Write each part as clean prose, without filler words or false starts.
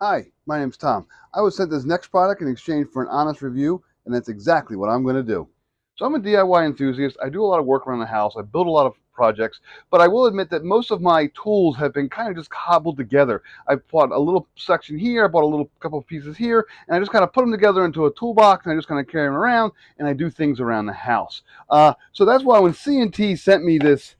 Hi, my name's Tom. I was sent this next product in exchange for an honest review, and that's exactly what I'm going to do. So I'm a DIY enthusiast. I do a lot of work around the house. I build a lot of projects, but I will admit that most of my tools have been kind of just cobbled together. I bought a little section here, I bought a little couple of pieces here, and I just kind of put them together into a toolbox, and I just kind of carry them around, and I do things around the house. So that's why when C&T sent me this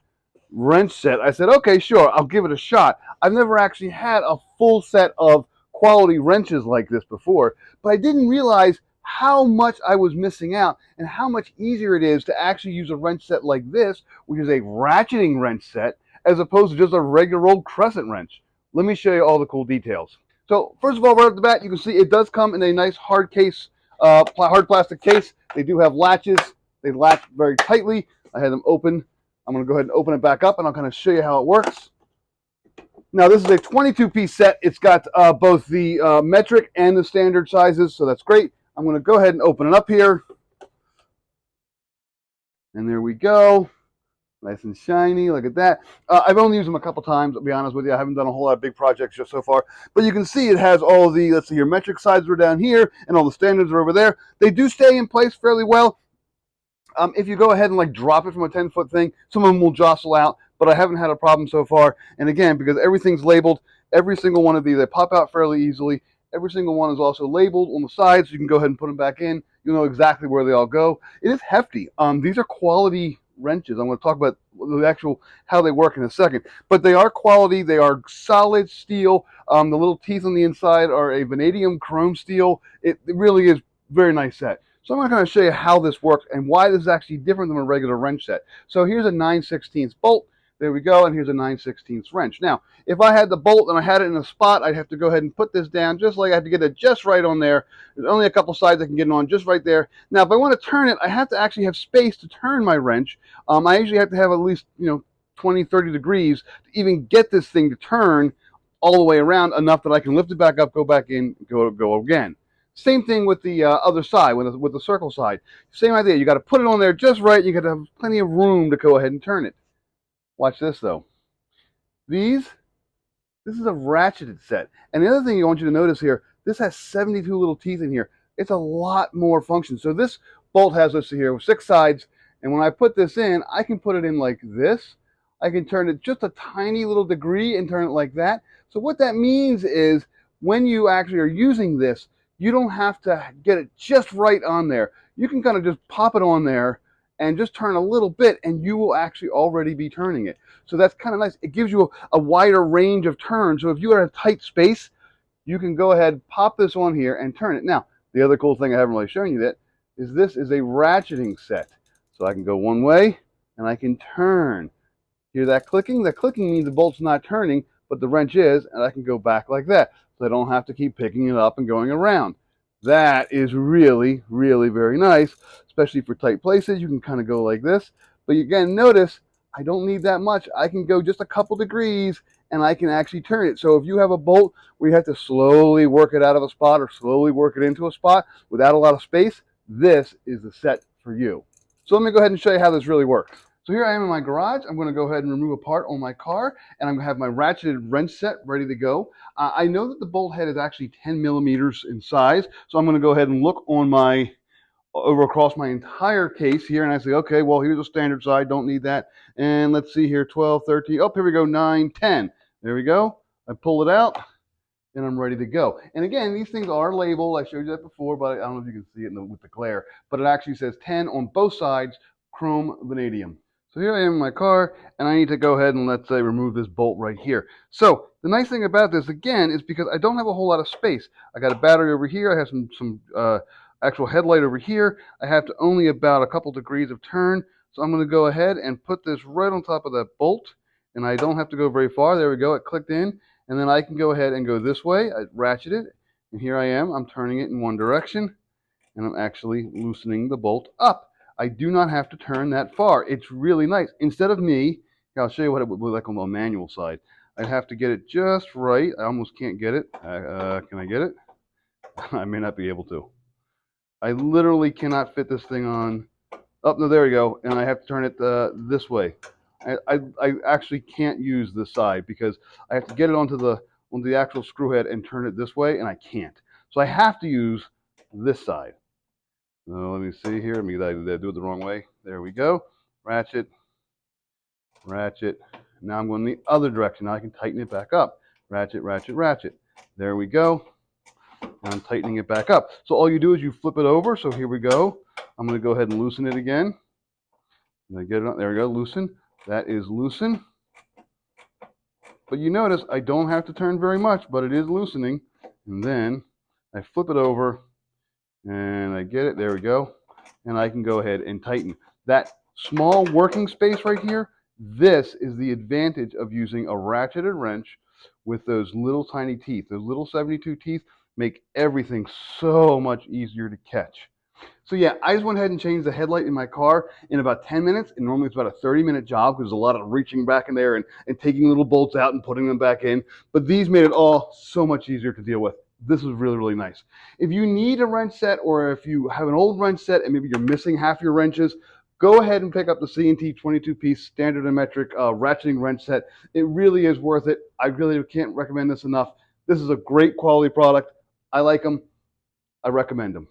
wrench set, I said, okay, sure, I'll give it a shot. I've never actually had a full set of quality wrenches like this before, but I didn't realize how much I was missing out and how much easier it is to actually use a wrench set like this, which is a ratcheting wrench set, as opposed to just a regular old crescent wrench. Let me show you all the cool details. So first of all, right off the bat, you can see it does come in a nice hard case, hard plastic case. They do have latches. They latch very tightly. I had them open. I'm going to go ahead and open it back up, and I'll kind of show you how it works. Now, this is a 22-piece set. It's got both the metric and the standard sizes, so that's great. I'm going to go ahead and open it up here. And there we go. Nice and shiny. Look at that. I've only used them a couple times, I'll be honest with you. I haven't done a whole lot of big projects just so far. But you can see it has all of the, let's see here, metric sizes are down here, and all the standards are over there. They do stay in place fairly well. If you go ahead and like drop it from a 10-foot thing, some of them will jostle out, but I haven't had a problem so far. And again, because everything's labeled, every single one of these, they pop out fairly easily. Every single one is also labeled on the sides, so you can go ahead and put them back in. You'll know exactly where they all go. It is hefty. These are quality wrenches. I'm going to talk about the actual how they work in a second, but they are quality. They are solid steel. The little teeth on the inside are a vanadium chrome steel. It really is very nice set. So I'm going to show you how this works and why this is actually different than a regular wrench set. So here's a 9/16 bolt. There we go, and here's a 9/16 wrench. Now, if I had the bolt and I had it in a spot, I'd have to go ahead and put this down just like I have to get it just right on there. There's only a couple sides I can get it on just right there. Now, if I want to turn it, I have to actually have space to turn my wrench. I usually have to have at least 20, 30 degrees to even get this thing to turn all the way around enough that I can lift it back up, go back in, go again. Same thing with the other side, with the circle side. Same idea. You got to put it on there just right. You got to have plenty of room to go ahead and turn it. Watch this though. This is a ratcheted set. And the other thing I want you to notice here, this has 72 little teeth in here. It's a lot more function. So this bolt has, let's see here, 6 sides. And when I put this in, I can put it in like this. I can turn it just a tiny little degree and turn it like that. So what that means is when you actually are using this, you don't have to get it just right on there. You can kind of just pop it on there and just turn a little bit, and you will actually already be turning it. So that's kind of nice. It gives you a wider range of turns. So if you are in a tight space, you can go ahead, pop this on here, and turn it. Now, the other cool thing I haven't really shown you yet is this is a ratcheting set. So I can go one way, and I can turn. Hear that clicking? That clicking means the bolt's not turning, but the wrench is, and I can go back like that. So I don't have to keep picking it up and going around. That is really, really very nice, especially for tight places. You can kind of go like this. But again, notice I don't need that much. I can go just a couple degrees and I can actually turn it. So if you have a bolt where you have to slowly work it out of a spot or slowly work it into a spot without a lot of space, this is the set for you. So let me go ahead and show you how this really works. So here I am in my garage. I'm going to go ahead and remove a part on my car, and I'm going to have my ratcheted wrench set ready to go. I know that the bolt head is actually 10 millimeters in size, so I'm going to go ahead and look on my over across my entire case here, and I say, okay, well, here's a standard side, don't need that. And let's see here, 12, 13, oh, here we go, 9, 10. There we go. I pull it out, and I'm ready to go. And again, these things are labeled. I showed you that before, but I don't know if you can see it with the glare. But it actually says 10 on both sides, chrome vanadium. So here I am in my car, and I need to go ahead and, let's say, remove this bolt right here. So the nice thing about this, again, is because I don't have a whole lot of space. I got a battery over here. I have some actual headlight over here. I have to only about a couple degrees of turn. So I'm going to go ahead and put this right on top of that bolt, and I don't have to go very far. There we go. It clicked in, and then I can go ahead and go this way. I ratchet it, and here I am. I'm turning it in one direction, and I'm actually loosening the bolt up. I do not have to turn that far. It's really nice. Instead of me, I'll show you what it would look like on the manual side. I'd have to get it just right. I almost can't get it. Can I get it? I may not be able to. I literally cannot fit this thing on. Oh, no, there we go. And I have to turn it this way. I actually can't use this side because I have to get it onto the onto the actual screw head and turn it this way, and I can't. So I have to use this side. Let me see here. Maybe I do it the wrong way. There we go. Ratchet, ratchet. Now I'm going the other direction. Now I can tighten it back up. Ratchet, ratchet, ratchet. There we go. Now I'm tightening it back up. So all you do is you flip it over. So here we go. I'm going to go ahead and loosen it again. And I get it on. There we go. Loosen. That is loosen. But you notice I don't have to turn very much, but it is loosening. And then I flip it over and I get it. There we go. And I can go ahead and tighten. That small working space right here, this is the advantage of using a ratcheted wrench with those little tiny teeth. Those little 72 teeth make everything so much easier to catch. So yeah, I just went ahead and changed the headlight in my car in about 10 minutes. And normally it's about a 30-minute job because there's a lot of reaching back in there and taking little bolts out and putting them back in. But these made it all so much easier to deal with. This is really, really nice. If you need a wrench set, or if you have an old wrench set and maybe you're missing half your wrenches, go ahead and pick up the C&T 22-piece standard and metric ratcheting wrench set. It really is worth it. I really can't recommend this enough. This is a great quality product. I like them. I recommend them.